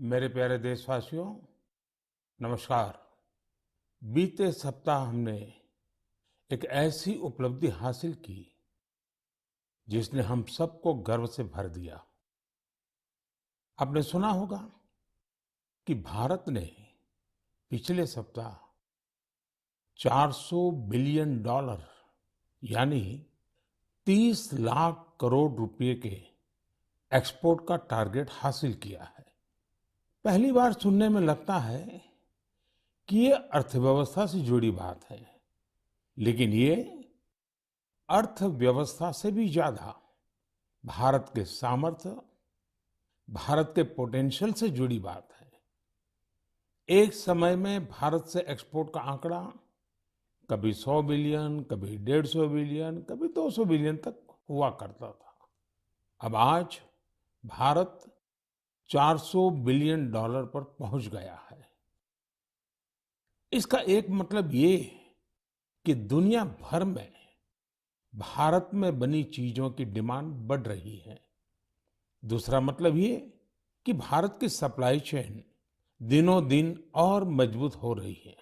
मेरे प्यारे देशवासियों, नमस्कार। बीते सप्ताह हमने एक ऐसी उपलब्धि हासिल की जिसने हम सबको गर्व से भर दिया। आपने सुना होगा कि भारत ने पिछले सप्ताह 400 बिलियन डॉलर यानी 30 लाख करोड़ रुपए के एक्सपोर्ट का टारगेट हासिल किया है। पहली बार सुनने में लगता है कि ये अर्थव्यवस्था से जुड़ी बात है, लेकिन ये अर्थव्यवस्था से भी ज्यादा भारत के सामर्थ्य, भारत के पोटेंशियल से जुड़ी बात है। एक समय में भारत से एक्सपोर्ट का आंकड़ा कभी 100 बिलियन, कभी 150 बिलियन, कभी 200 बिलियन तक हुआ करता था। अब आज भारत 400 बिलियन डॉलर पर पहुंच गया है। इसका एक मतलब ये कि दुनिया भर में भारत में बनी चीजों की डिमांड बढ़ रही है। दूसरा मतलब ये कि भारत की सप्लाई चेन दिनों दिन और मजबूत हो रही है।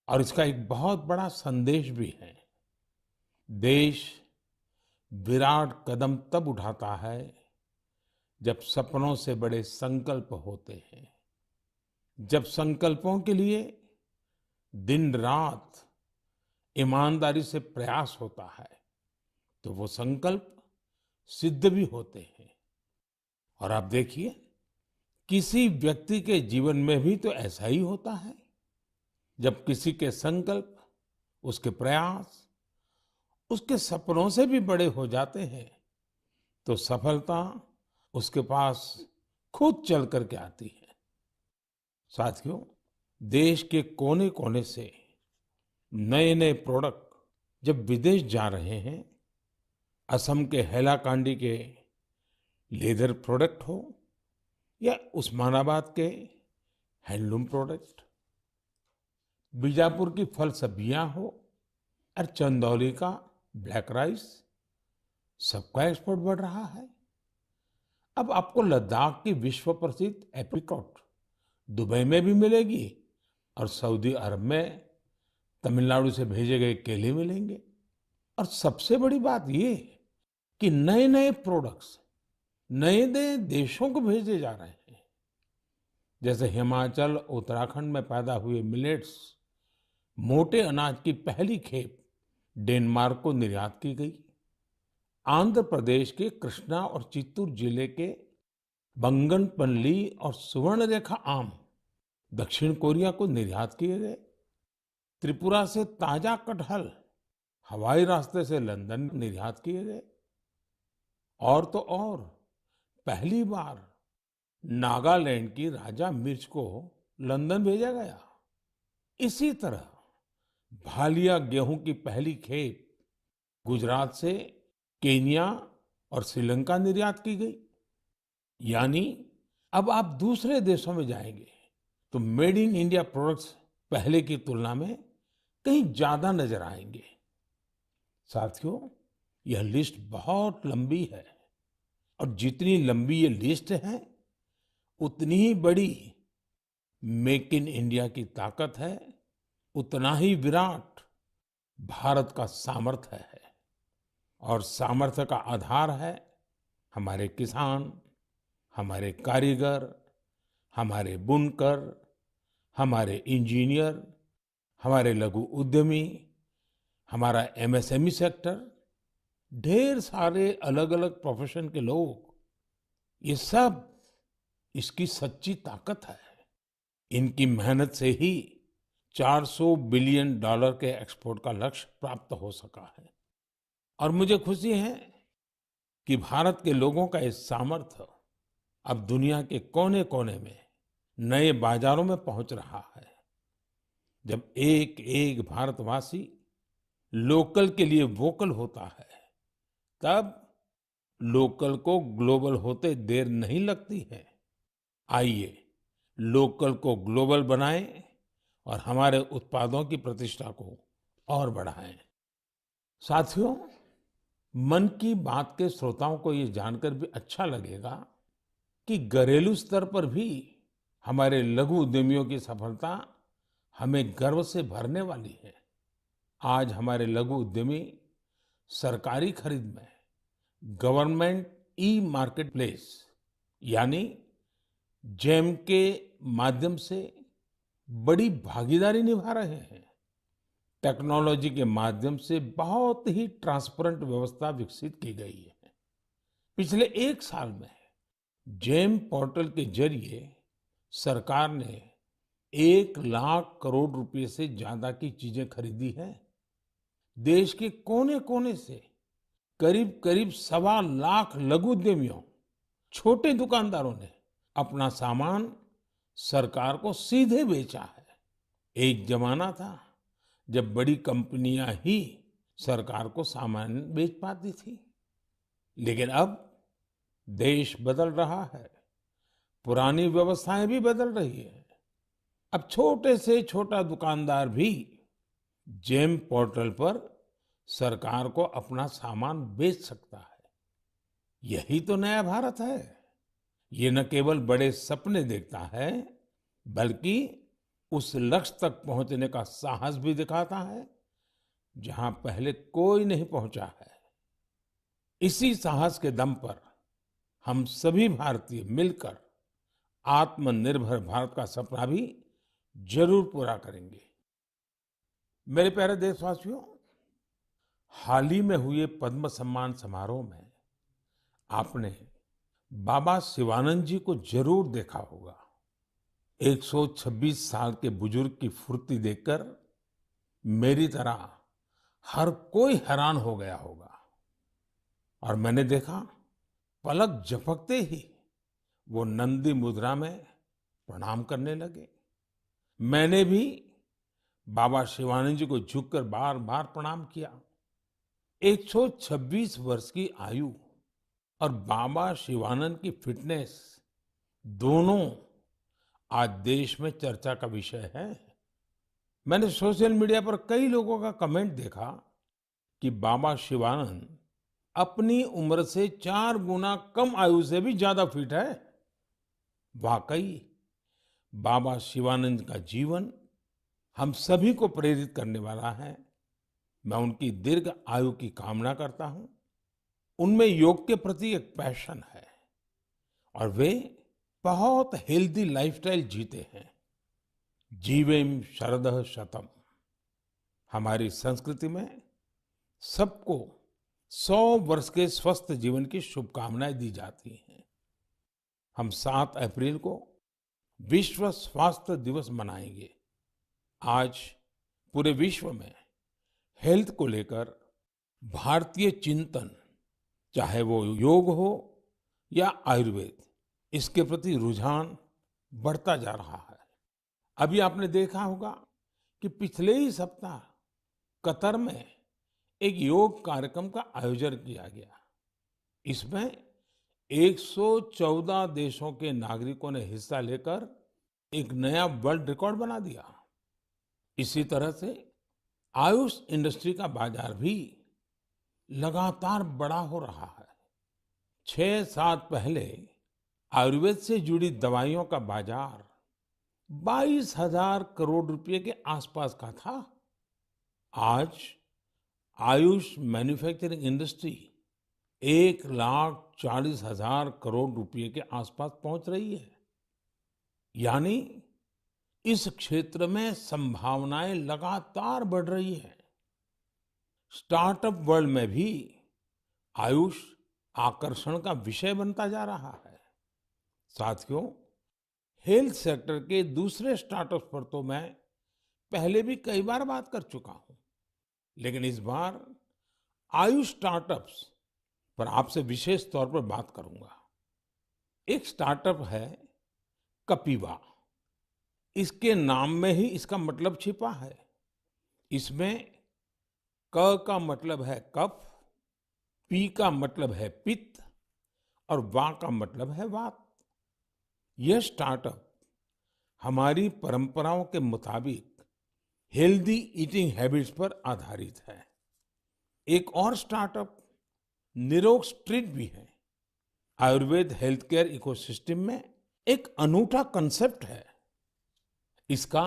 और इसका एक बहुत बड़ा संदेश भी है। देश विराट कदम तब उठाता है जब सपनों से बड़े संकल्प होते हैं, जब संकल्पों के लिए दिन रात ईमानदारी से प्रयास होता है, तो वो संकल्प सिद्ध भी होते हैं। और आप देखिए, किसी व्यक्ति के जीवन में भी तो ऐसा ही होता है। जब किसी के संकल्प, उसके प्रयास, उसके सपनों से भी बड़े हो जाते हैं, तो सफलता उसके पास खुद चल करके आती है। साथियों, देश के कोने कोने से नए नए प्रोडक्ट जब विदेश जा रहे हैं, असम के हैलाकांडी के लेदर प्रोडक्ट हो या उस्मानाबाद के हैंडलूम प्रोडक्ट, बीजापुर की फल सब्जियां हो और चंदौली का ब्लैक राइस, सबका एक्सपोर्ट बढ़ रहा है। अब आपको लद्दाख की विश्व प्रसिद्ध एप्रिकॉट दुबई में भी मिलेगी और सऊदी अरब में तमिलनाडु से भेजे गए केले मिलेंगे। और सबसे बड़ी बात ये कि नए नए प्रोडक्ट्स नए नए देशों को भेजे जा रहे हैं। जैसे हिमाचल, उत्तराखंड में पैदा हुए मिलेट्स, मोटे अनाज की पहली खेप डेनमार्क को निर्यात की गई। आंध्र प्रदेश के कृष्णा और चित्तूर जिले के बंगनपल्ली और सुवर्णरेखा आम दक्षिण कोरिया को निर्यात किए गए। त्रिपुरा से ताजा कटहल हवाई रास्ते से लंदन निर्यात किए गए। और तो और, पहली बार नागालैंड की राजा मिर्च को लंदन भेजा गया। इसी तरह भालिया गेहूं की पहली खेप गुजरात से केन्या और श्रीलंका निर्यात की गई। यानी अब आप दूसरे देशों में जाएंगे तो मेड इन इंडिया प्रोडक्ट्स पहले की तुलना में कहीं ज्यादा नजर आएंगे। साथियों, यह लिस्ट बहुत लंबी है और जितनी लंबी ये लिस्ट है, उतनी ही बड़ी मेक इन इंडिया की ताकत है, उतना ही विराट भारत का सामर्थ्य है। और सामर्थ्य का आधार है हमारे किसान, हमारे कारीगर, हमारे बुनकर, हमारे इंजीनियर, हमारे लघु उद्यमी, हमारा एमएसएमई सेक्टर, ढेर सारे अलग अलग प्रोफेशन के लोग, ये सब इसकी सच्ची ताकत है। इनकी मेहनत से ही 400 बिलियन डॉलर के एक्सपोर्ट का लक्ष्य प्राप्त हो सका है। और मुझे खुशी है कि भारत के लोगों का इस सामर्थ्य अब दुनिया के कोने कोने में नए बाजारों में पहुंच रहा है। जब एक एक भारतवासी लोकल के लिए वोकल होता है, तब लोकल को ग्लोबल होते देर नहीं लगती है। आइए, लोकल को ग्लोबल बनाएं और हमारे उत्पादों की प्रतिष्ठा को और बढ़ाएं। साथियों, मन की बात के श्रोताओं को ये जानकर भी अच्छा लगेगा कि घरेलू स्तर पर भी हमारे लघु उद्यमियों की सफलता हमें गर्व से भरने वाली है। आज हमारे लघु उद्यमी सरकारी खरीद में गवर्नमेंट ई मार्केटप्लेस यानी जेम के माध्यम से बड़ी भागीदारी निभा रहे हैं। टेक्नोलॉजी के माध्यम से बहुत ही ट्रांसपेरेंट व्यवस्था विकसित की गई है। पिछले 1 साल में जेम पोर्टल के जरिए सरकार ने 1 लाख करोड़ रुपए से ज्यादा की चीजें खरीदी हैं। देश के कोने कोने से करीब करीब 1.25 लाख लघु उद्यमियों, छोटे दुकानदारों ने अपना सामान सरकार को सीधे बेचा है। एक जमाना था जब बड़ी कंपनियां ही सरकार को सामान बेच पाती थी, लेकिन अब देश बदल रहा है, पुरानी व्यवस्थाएं भी बदल रही है। अब छोटे से छोटा दुकानदार भी जेम पोर्टल पर सरकार को अपना सामान बेच सकता है। यही तो नया भारत है। ये न केवल बड़े सपने देखता है, बल्कि उस लक्ष्य तक पहुंचने का साहस भी दिखाता है जहां पहले कोई नहीं पहुंचा है। इसी साहस के दम पर हम सभी भारतीय मिलकर आत्मनिर्भर भारत का सपना भी जरूर पूरा करेंगे। मेरे प्यारे देशवासियों, हाल ही में हुए पद्म सम्मान समारोह में आपने बाबा शिवानंद जी को जरूर देखा होगा। 126 साल के बुजुर्ग की फुर्ती देखकर मेरी तरह हर कोई हैरान हो गया होगा। और मैंने देखा, पलक झपकते ही वो नंदी मुद्रा में प्रणाम करने लगे। मैंने भी बाबा शिवानंद जी को झुककर बार बार प्रणाम किया। 126 वर्ष की आयु और बाबा शिवानंद की फिटनेस दोनों आज देश में चर्चा का विषय है। मैंने सोशल मीडिया पर कई लोगों का कमेंट देखा कि बाबा शिवानंद अपनी उम्र से 4 गुना कम आयु से भी ज्यादा फिट है। वाकई बाबा शिवानंद का जीवन हम सभी को प्रेरित करने वाला है। मैं उनकी दीर्घ आयु की कामना करता हूं। उनमें योग के प्रति एक पैशन है और वे बहुत हेल्दी लाइफस्टाइल जीते हैं। जीवेम शरदः शतम। हमारी संस्कृति में सबको 100 वर्ष के स्वस्थ जीवन की शुभकामनाएं दी जाती हैं। हम 7 अप्रैल को विश्व स्वास्थ्य दिवस मनाएंगे। आज पूरे विश्व में हेल्थ को लेकर भारतीय चिंतन, चाहे वो योग हो या आयुर्वेद, इसके प्रति रुझान बढ़ता जा रहा है। अभी आपने देखा होगा कि पिछले ही सप्ताह कतर में एक योग कार्यक्रम का आयोजन किया गया। इसमें 114 देशों के नागरिकों ने हिस्सा लेकर एक नया वर्ल्ड रिकॉर्ड बना दिया। इसी तरह से आयुष इंडस्ट्री का बाजार भी लगातार बड़ा हो रहा है। 6 साल पहले आयुर्वेद से जुड़ी दवाइयों का बाजार 22,000 करोड़ रुपए के आसपास का था। आज आयुष मैन्युफैक्चरिंग इंडस्ट्री 1,40,000 करोड़ रुपए के आसपास पहुंच रही है। यानी इस क्षेत्र में संभावनाएं लगातार बढ़ रही हैं। स्टार्टअप वर्ल्ड में भी आयुष आकर्षण का विषय बनता जा रहा है। साथियों, हेल्थ सेक्टर के दूसरे स्टार्टअप्स पर तो मैं पहले भी कई बार बात कर चुका हूं, लेकिन इस बार आयुष स्टार्टअप्स पर आपसे विशेष तौर पर बात करूंगा। एक स्टार्टअप है कपिवा। इसके नाम में ही इसका मतलब छिपा है। इसमें क का मतलब है कफ, पी का मतलब है पित्त और वा का मतलब है वात। यह स्टार्टअप हमारी परंपराओं के मुताबिक हेल्दी ईटिंग हैबिट्स पर आधारित है। एक और स्टार्टअप निरोग स्ट्रीट भी है। आयुर्वेद हेल्थ केयर इकोसिस्टम में एक अनूठा कंसेप्ट है। इसका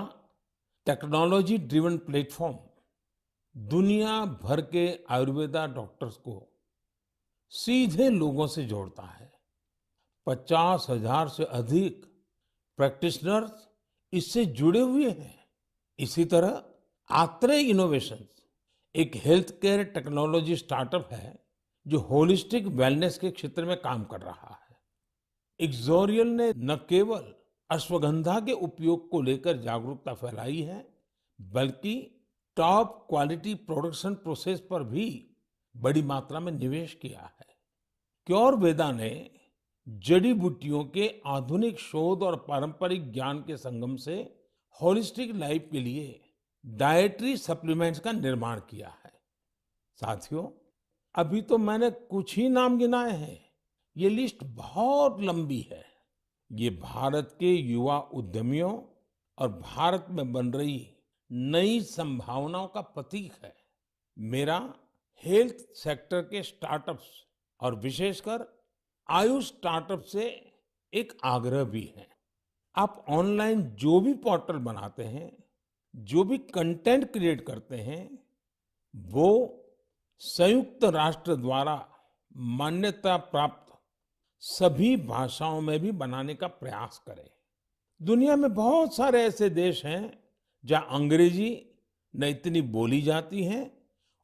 टेक्नोलॉजी ड्रिवन प्लेटफॉर्म दुनिया भर के आयुर्वेदा डॉक्टर्स को सीधे लोगों से जोड़ता है। 50,000 से अधिक प्रैक्टिशनर्स इससे जुड़े हुए हैं। इसी तरह आत्रे इनोवेशंस एक हेल्थ केयर टेक्नोलॉजी स्टार्टअप है जो होलिस्टिक वेलनेस के क्षेत्र में काम कर रहा है। इक्सोरियल ने न केवल अश्वगंधा के उपयोग को लेकर जागरूकता फैलाई है, बल्कि टॉप क्वालिटी प्रोडक्शन प्रोसेस पर भी बड़ी मात्रा में निवेश किया है। क्योर वेदा ने जड़ी बूटियों के आधुनिक शोध और पारंपरिक ज्ञान के संगम से होलिस्टिक लाइफ के लिए डाइटरी सप्लीमेंट्स का निर्माण किया है। साथियों, अभी तो मैंने कुछ ही नाम गिनाए हैं। ये लिस्ट बहुत लंबी है। ये भारत के युवा उद्यमियों और भारत में बन रही नई संभावनाओं का प्रतीक है। मेरा हेल्थ सेक्टर के स्टार्टअप्स और विशेषकर आयुष स्टार्टअप से एक आग्रह भी है। आप ऑनलाइन जो भी पोर्टल बनाते हैं, जो भी कंटेंट क्रिएट करते हैं, वो संयुक्त राष्ट्र द्वारा मान्यता प्राप्त सभी भाषाओं में भी बनाने का प्रयास करें। दुनिया में बहुत सारे ऐसे देश हैं जहां अंग्रेजी न इतनी बोली जाती है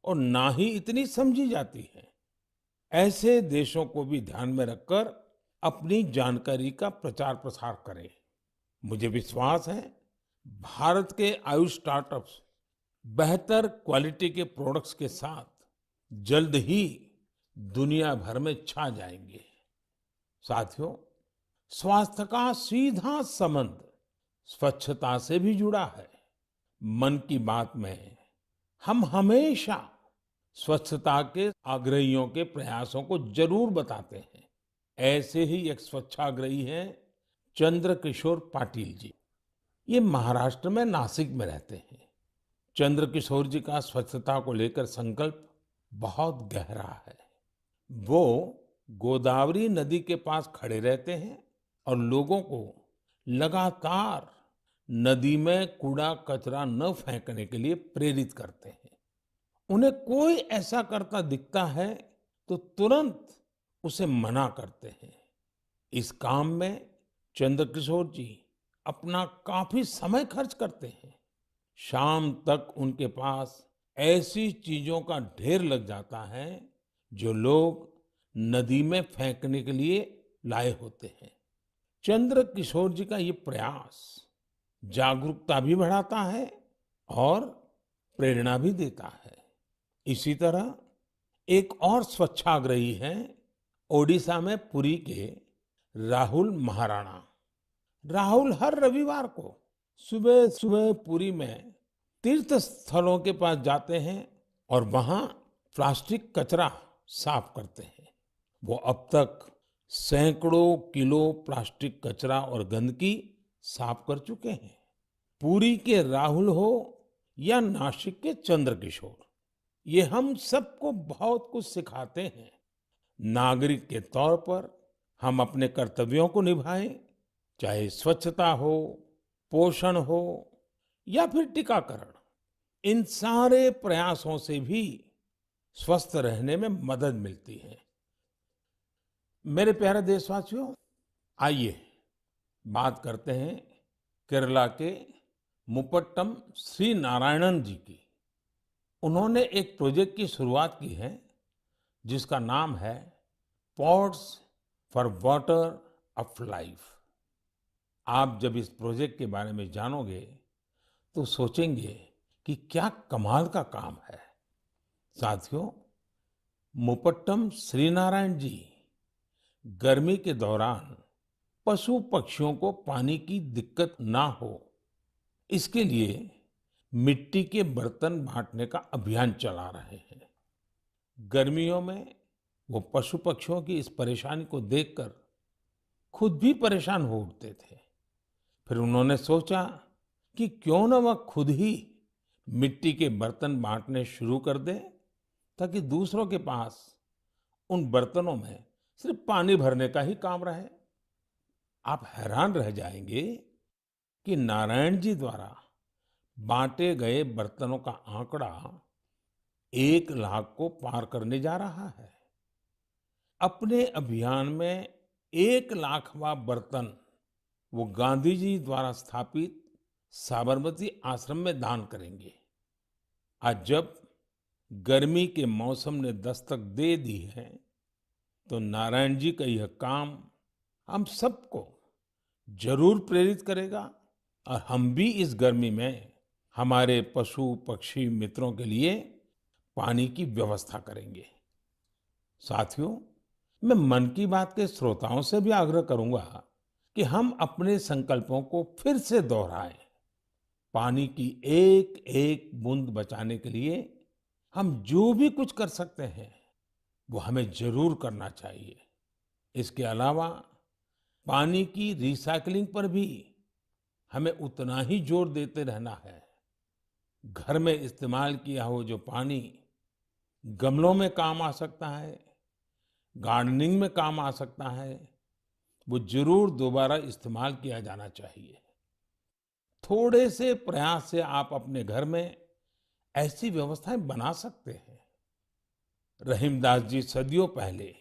और ना ही इतनी समझी जाती है। ऐसे देशों को भी ध्यान में रखकर अपनी जानकारी का प्रचार प्रसार करें। मुझे विश्वास है भारत के आयुष स्टार्टअप्स बेहतर क्वालिटी के प्रोडक्ट्स के साथ जल्द ही दुनिया भर में छा जाएंगे। साथियों, स्वास्थ्य का सीधा संबंध स्वच्छता से भी जुड़ा है। मन की बात में हम हमेशा स्वच्छता के आग्रहियों के प्रयासों को जरूर बताते हैं। ऐसे ही एक स्वच्छाग्रही हैं चंद्र किशोर पाटिल जी। ये महाराष्ट्र में नासिक में रहते हैं। चंद्र किशोर जी का स्वच्छता को लेकर संकल्प बहुत गहरा है। वो गोदावरी नदी के पास खड़े रहते हैं और लोगों को लगातार नदी में कूड़ा कचरा न फेंकने के लिए प्रेरित करते हैं। उन्हें कोई ऐसा करता दिखता है तो तुरंत उसे मना करते हैं। इस काम में चंद्रकिशोर जी अपना काफी समय खर्च करते हैं। शाम तक उनके पास ऐसी चीजों का ढेर लग जाता है जो लोग नदी में फेंकने के लिए लाए होते हैं। चंद्र किशोर जी का ये प्रयास जागरूकता भी बढ़ाता है और प्रेरणा भी देता है। इसी तरह एक और स्वच्छाग्रही हैं ओडिशा में पुरी के राहुल महाराणा। राहुल हर रविवार को सुबह सुबह पुरी में तीर्थ स्थलों के पास जाते हैं और वहां प्लास्टिक कचरा साफ करते हैं। वो अब तक सैकड़ों किलो प्लास्टिक कचरा और गंदगी साफ कर चुके हैं। पुरी के राहुल हो या नासिक के चंद्रकिशोर, ये हम सबको बहुत कुछ सिखाते हैं। नागरिक के तौर पर हम अपने कर्तव्यों को निभाएं, चाहे स्वच्छता हो, पोषण हो या फिर टीकाकरण। इन सारे प्रयासों से भी स्वस्थ रहने में मदद मिलती है। मेरे प्यारे देशवासियों, आइए बात करते हैं केरला के मुपट्टम श्री नारायणन जी की। उन्होंने एक प्रोजेक्ट की शुरुआत की है जिसका नाम है pots for water of life. आप जब इस प्रोजेक्ट के बारे में जानोगे तो सोचेंगे कि क्या कमाल का काम है। साथियों, मुपट्टम श्रीनारायण जी गर्मी के दौरान पशु पक्षियों को पानी की दिक्कत ना हो, इसके लिए मिट्टी के बर्तन बांटने का अभियान चला रहे हैं। गर्मियों में वो पशु पक्षियों की इस परेशानी को देखकर खुद भी परेशान हो उठते थे। फिर उन्होंने सोचा कि क्यों न वह खुद ही मिट्टी के बर्तन बांटने शुरू कर दे, ताकि दूसरों के पास उन बर्तनों में सिर्फ पानी भरने का ही काम रहे। आप हैरान रह जाएंगे कि नारायण जी द्वारा बांटे गए बर्तनों का आंकड़ा 1 लाख को पार करने जा रहा है। अपने अभियान में 1 लाखवां बर्तन वो गांधी जी द्वारा स्थापित साबरमती आश्रम में दान करेंगे। आज जब गर्मी के मौसम ने दस्तक दे दी है, तो नारायण जी का यह काम हम सबको जरूर प्रेरित करेगा और हम भी इस गर्मी में हमारे पशु पक्षी मित्रों के लिए पानी की व्यवस्था करेंगे। साथियों, मैं मन की बात के श्रोताओं से भी आग्रह करूंगा कि हम अपने संकल्पों को फिर से दोहराएं। पानी की एक एक बूंद बचाने के लिए हम जो भी कुछ कर सकते हैं वो हमें जरूर करना चाहिए। इसके अलावा पानी की रिसाइकलिंग पर भी हमें उतना ही जोर देते रहना है। घर में इस्तेमाल किया हो जो पानी गमलों में काम आ सकता है, गार्डनिंग में काम आ सकता है, वो जरूर दोबारा इस्तेमाल किया जाना चाहिए। थोड़े से प्रयास से आप अपने घर में ऐसी व्यवस्थाएं बना सकते हैं। रहीमदास जी सदियों पहले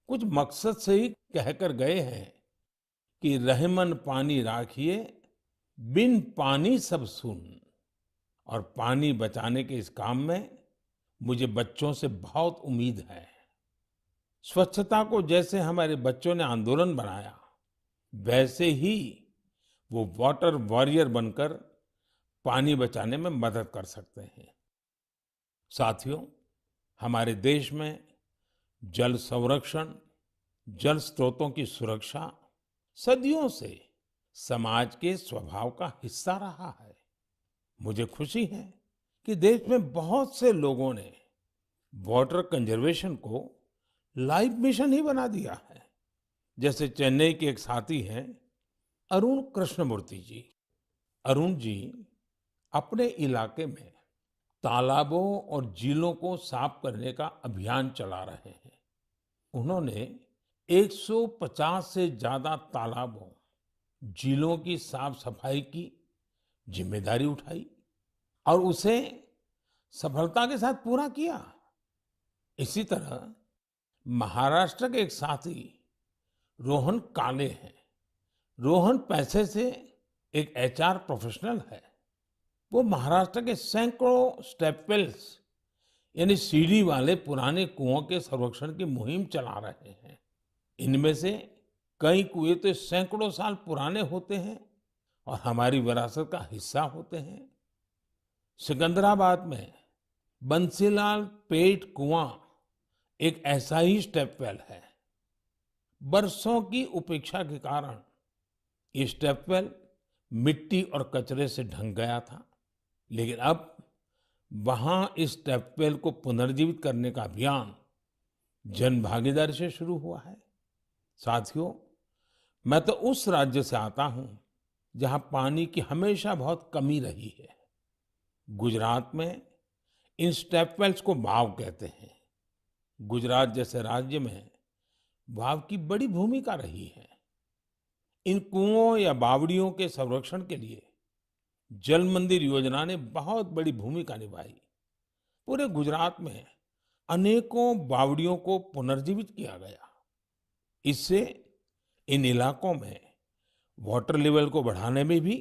कुछ मकसद से ही कहकर गए हैं कि रहमन पानी राखिए, बिन पानी सब सुन। और पानी बचाने के इस काम में मुझे बच्चों से बहुत उम्मीद है। स्वच्छता को जैसे हमारे बच्चों ने आंदोलन बनाया, वैसे ही वो वाटर वॉरियर बनकर पानी बचाने में मदद कर सकते हैं। साथियों, हमारे देश में जल संरक्षण, जल स्रोतों की सुरक्षा सदियों से समाज के स्वभाव का हिस्सा रहा है। मुझे खुशी है कि देश में बहुत से लोगों ने वाटर कंजर्वेशन को लाइफ मिशन ही बना दिया है। जैसे चेन्नई के एक साथी हैं अरुण कृष्णमूर्ति जी। अरुण जी अपने इलाके में तालाबों और झीलों को साफ करने का अभियान चला रहे हैं। उन्होंने 150 से ज्यादा तालाबों, झीलों की साफ सफाई की जिम्मेदारी उठाई और उसे सफलता के साथ पूरा किया। इसी तरह महाराष्ट्र के एक साथी रोहन काले हैं। रोहन पैसे से एक एचआर प्रोफेशनल है। वो महाराष्ट्र के सैकड़ों स्टेप वेल्स यानी सीढ़ी वाले पुराने कुओं के संरक्षण की मुहिम चला रहे हैं। इनमें से कई कुएं तो सैकड़ों साल पुराने होते हैं और हमारी विरासत का हिस्सा होते हैं। सिकंदराबाद में बंसीलाल पेट कुआं एक ऐसा ही स्टेप वेल है। बरसों की उपेक्षा के कारण ये स्टेप वेल मिट्टी और कचरे से ढंक गया था, लेकिन अब वहां इस स्टेप वेल को पुनर्जीवित करने का अभियान जन भागीदारी से शुरू हुआ है। साथियों, मैं तो उस राज्य से आता हूं जहां पानी की हमेशा बहुत कमी रही है। गुजरात में इन स्टेप वेल्स को वाव कहते हैं। गुजरात जैसे राज्य में वाव की बड़ी भूमिका रही है। इन कुओं या बावड़ियों के संरक्षण के लिए जल मंदिर योजना ने बहुत बड़ी भूमिका निभाई। पूरे गुजरात में अनेकों बावड़ियों को पुनर्जीवित किया गया। इससे इन इलाकों में वाटर लेवल को बढ़ाने में भी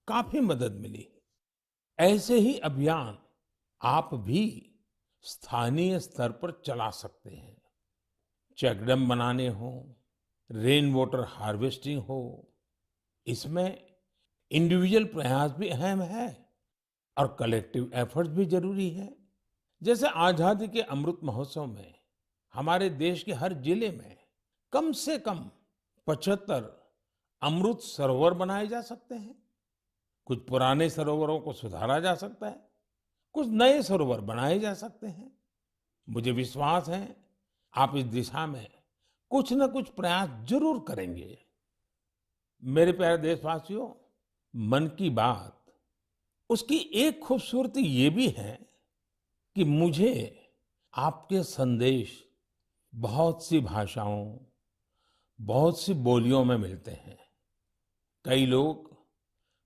काफी मदद मिली। ऐसे ही अभियान आप भी स्थानीय स्तर पर चला सकते हैं। चेक डैम बनाने हो, रेन वाटर हार्वेस्टिंग हो, इसमें इंडिविजुअल प्रयास भी अहम है और कलेक्टिव एफर्ट्स भी जरूरी है। जैसे आजादी के अमृत महोत्सव में हमारे देश के हर जिले में कम से कम 75 अमृत सरोवर बनाए जा सकते हैं। कुछ पुराने सरोवरों को सुधारा जा सकता है, कुछ नए सरोवर बनाए जा सकते हैं। मुझे विश्वास है आप इस दिशा में कुछ न कुछ प्रयास जरूर करेंगे। मेरे प्यारे देशवासियों, मन की बात उसकी एक खूबसूरती ये भी है कि मुझे आपके संदेश बहुत सी भाषाओं, बहुत सी बोलियों में मिलते हैं। कई लोग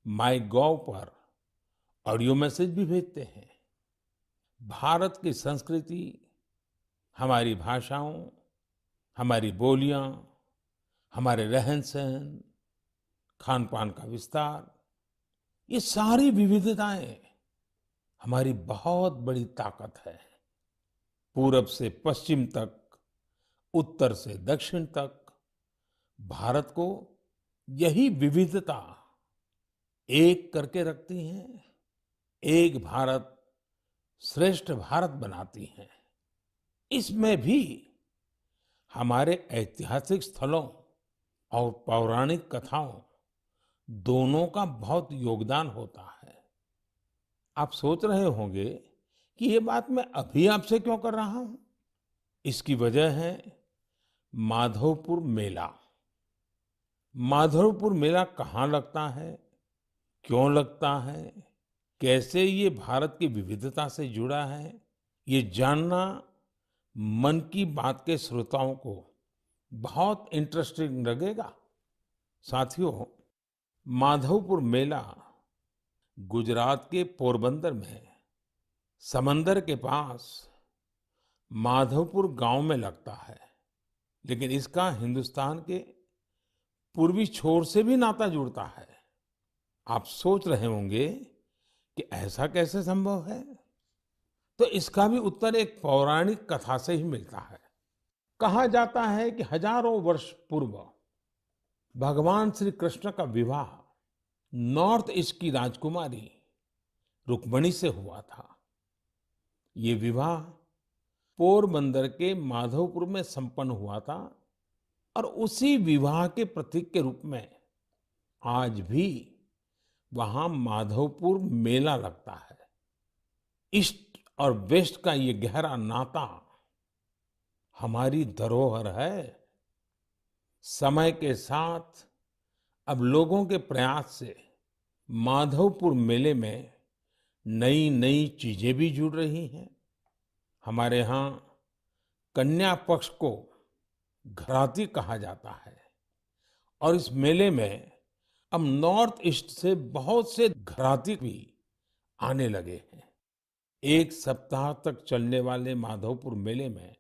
माई गॉव पर ऑडियो मैसेज भी भेजते हैं। भारत की संस्कृति, हमारी भाषाओं, हमारी बोलियां, हमारे रहन-सहन, खान-पान का विस्तार, ये सारी विविधताएं हमारी बहुत बड़ी ताकत है। पूरब से पश्चिम तक, उत्तर से दक्षिण तक, भारत को यही विविधता एक करके रखती हैं, एक भारत श्रेष्ठ भारत बनाती हैं। इसमें भी हमारे ऐतिहासिक स्थलों और पौराणिक कथाओं दोनों का बहुत योगदान होता है। आप सोच रहे होंगे कि ये बात मैं अभी आपसे क्यों कर रहा हूं? इसकी वजह है माधवपुर मेला। माधवपुर मेला कहाँ लगता है, क्यों लगता है, कैसे ये भारत की विविधता से जुड़ा है, ये जानना मन की बात के श्रोताओं को बहुत इंटरेस्टिंग लगेगा। साथियों, माधवपुर मेला गुजरात के पोरबंदर में समंदर के पास माधवपुर गांव में लगता है। लेकिन इसका हिंदुस्तान के पूर्वी छोर से भी नाता जुड़ता है। आप सोच रहे होंगे कि ऐसा कैसे संभव है? तो इसका भी उत्तर एक पौराणिक कथा से ही मिलता है। कहा जाता है कि हजारों वर्ष पूर्व भगवान श्री कृष्ण का विवाह नॉर्थ ईस्ट की राजकुमारी रुक्मिणी से हुआ था। ये विवाह पोरबंदर के माधवपुर में संपन्न हुआ था और उसी विवाह के प्रतीक के रूप में आज भी वहां माधवपुर मेला लगता है। ईस्ट और वेस्ट का ये गहरा नाता हमारी धरोहर है। समय के साथ अब लोगों के प्रयास से माधवपुर मेले में नई नई चीजें भी जुड़ रही हैं। हमारे यहाँ कन्या पक्ष को घराती कहा जाता है और इस मेले में अब नॉर्थ ईस्ट से बहुत से घराती भी आने लगे हैं। एक सप्ताह तक चलने वाले माधवपुर मेले में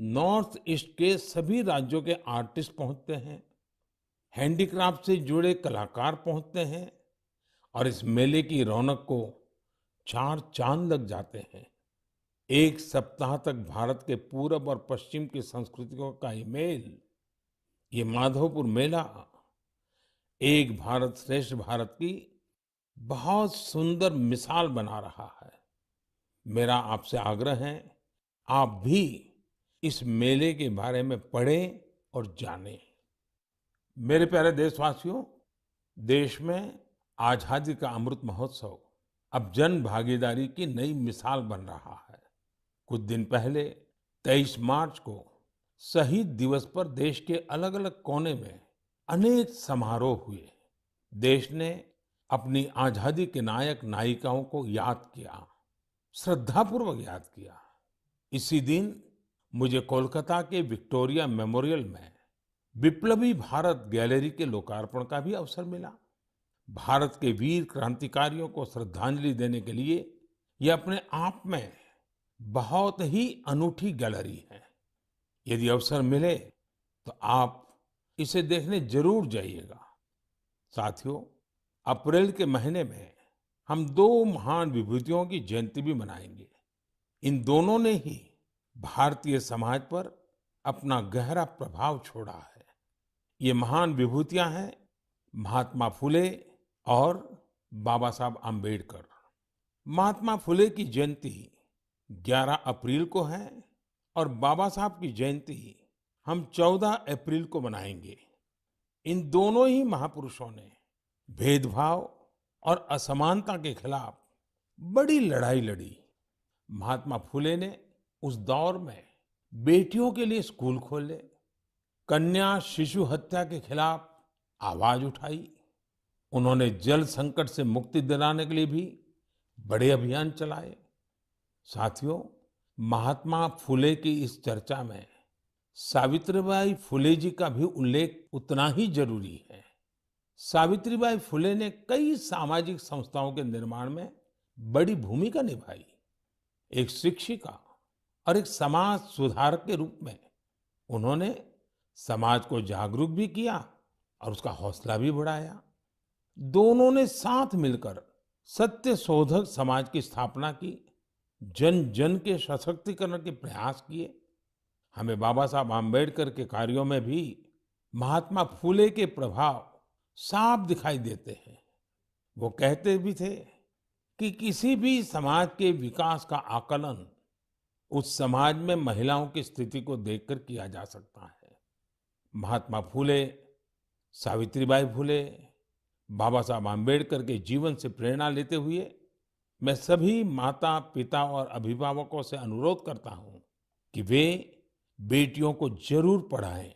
नॉर्थ ईस्ट के सभी राज्यों के आर्टिस्ट पहुंचते हैं, हैंडीक्राफ्ट से जुड़े कलाकार पहुंचते हैं और इस मेले की रौनक को चार चांद लग जाते हैं। एक सप्ताह तक भारत के पूरब और पश्चिम की संस्कृतियों का ये मेल, ये माधवपुर मेला एक भारत श्रेष्ठ भारत की बहुत सुंदर मिसाल बना रहा है। मेरा आपसे आग्रह है, आप भी इस मेले के बारे में पढ़ें और जानें। मेरे प्यारे देशवासियों, देश में आजादी का अमृत महोत्सव अब जन भागीदारी की नई मिसाल बन रहा है। कुछ दिन पहले 23 मार्च को शहीद दिवस पर देश के अलग अलग कोने में अनेक समारोह हुए। देश ने अपनी आजादी के नायक नायिकाओं को याद किया, श्रद्धापूर्वक याद किया। इसी दिन मुझे कोलकाता के विक्टोरिया मेमोरियल में विप्लवी भारत गैलरी के लोकार्पण का भी अवसर मिला। भारत के वीर क्रांतिकारियों को श्रद्धांजलि देने के लिए यह अपने आप में बहुत ही अनूठी गैलरी है। यदि अवसर मिले तो आप इसे देखने जरूर जाइएगा। साथियों, अप्रैल के महीने में हम दो महान विभूतियों की जयंती भी मनाएंगे। इन दोनों ने ही भारतीय समाज पर अपना गहरा प्रभाव छोड़ा है। ये महान विभूतियां हैं महात्मा फुले और बाबा साहब आम्बेडकर। महात्मा फुले की जयंती 11 अप्रैल को है और बाबा साहब की जयंती हम 14 अप्रैल को मनाएंगे। इन दोनों ही महापुरुषों ने भेदभाव और असमानता के खिलाफ बड़ी लड़ाई लड़ी। महात्मा फुले ने उस दौर में बेटियों के लिए स्कूल खोले, कन्या शिशु हत्या के खिलाफ आवाज उठाई। उन्होंने जल संकट से मुक्ति दिलाने के लिए भी बड़े अभियान चलाए। साथियों, महात्मा फुले की इस चर्चा में सावित्रीबाई फुले जी का भी उल्लेख उतना ही जरूरी है। सावित्रीबाई फुले ने कई सामाजिक संस्थाओं के निर्माण में बड़ी भूमिका निभाई। एक शिक्षिका और एक समाज सुधारक के रूप में उन्होंने समाज को जागरूक भी किया और उसका हौसला भी बढ़ाया। दोनों ने साथ मिलकर सत्य शोधक समाज की स्थापना की, जन जन के सशक्तिकरण के प्रयास किए। हमें बाबा साहब आम्बेडकर के कार्यों में भी महात्मा फुले के प्रभाव साफ दिखाई देते हैं। वो कहते भी थे कि किसी भी समाज के विकास का आकलन उस समाज में महिलाओं की स्थिति को देखकर किया जा सकता है। महात्मा फुले, सावित्रीबाई फुले, बाबा साहब आम्बेडकर के जीवन से प्रेरणा लेते हुए मैं सभी माता पिता और अभिभावकों से अनुरोध करता हूं कि वे बेटियों को जरूर पढ़ाएं।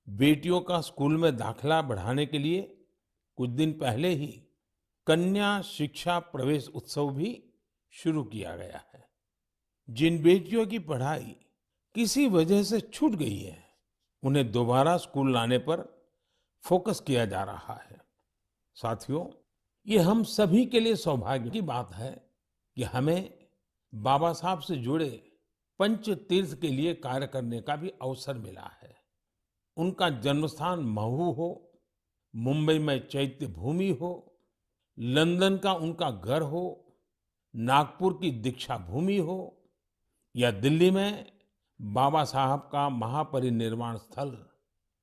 बेटियों का स्कूल में दाखिला बढ़ाने के लिए कुछ दिन पहले ही कन्या शिक्षा प्रवेश उत्सव भी शुरू किया गया है। जिन बेटियों की पढ़ाई किसी वजह से छूट गई है, उन्हें दोबारा स्कूल लाने पर फोकस किया जा रहा है। साथियों, ये हम सभी के लिए सौभाग्य की बात है कि हमें बाबा साहब से जुड़े पंच तीर्थ के लिए कार्य करने का भी अवसर मिला है। उनका जन्मस्थान महू हो, मुंबई में चैत्य भूमि हो, लंदन का उनका घर हो, नागपुर की दीक्षा भूमि हो या दिल्ली में बाबा साहब का महापरिनिर्वाण स्थल,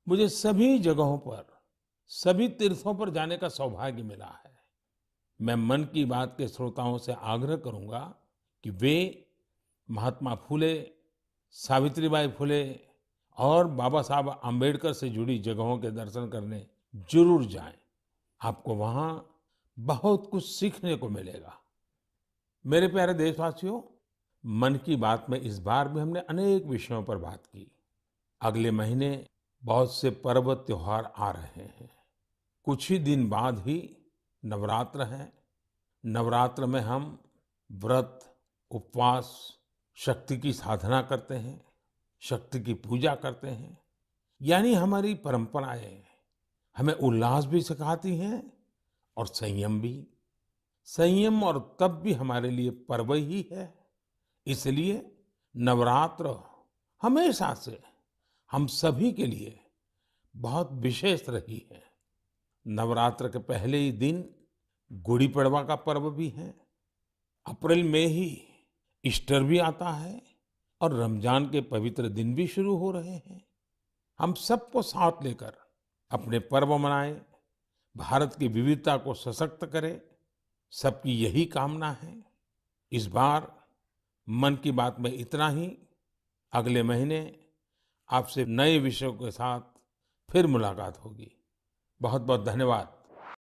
मुझे सभी जगहों पर, सभी तीर्थों पर जाने का सौभाग्य मिला है। मैं मन की बात के श्रोताओं से आग्रह करूंगा कि वे महात्मा फुले, सावित्रीबाई फुले और बाबा साहब आम्बेडकर से जुड़ी जगहों के दर्शन करने जरूर जाएं। आपको वहां बहुत कुछ सीखने को मिलेगा। मेरे प्यारे देशवासियों, मन की बात में इस बार भी हमने अनेक विषयों पर बात की। अगले महीने बहुत से पर्व त्योहार आ रहे हैं। कुछ ही दिन बाद ही नवरात्र है। नवरात्र में हम व्रत, उपवास, शक्ति की साधना करते हैं, शक्ति की पूजा करते हैं। यानी हमारी परंपराएं हमें उल्लास भी सिखाती हैं और संयम भी। संयम और तप भी हमारे लिए पर्व ही है। इसलिए नवरात्र हमेशा से हम सभी के लिए बहुत विशेष रही है। नवरात्र के पहले ही दिन गुड़ी पड़वा का पर्व भी है। अप्रैल में ही ईस्टर भी आता है और रमजान के पवित्र दिन भी शुरू हो रहे हैं। हम सबको साथ लेकर अपने पर्व मनाएं, भारत की विविधता को सशक्त करें, सबकी यही कामना है। इस बार मन की बात में इतना ही। अगले महीने आपसे नए विषयों के साथ फिर मुलाकात होगी। बहुत बहुत धन्यवाद।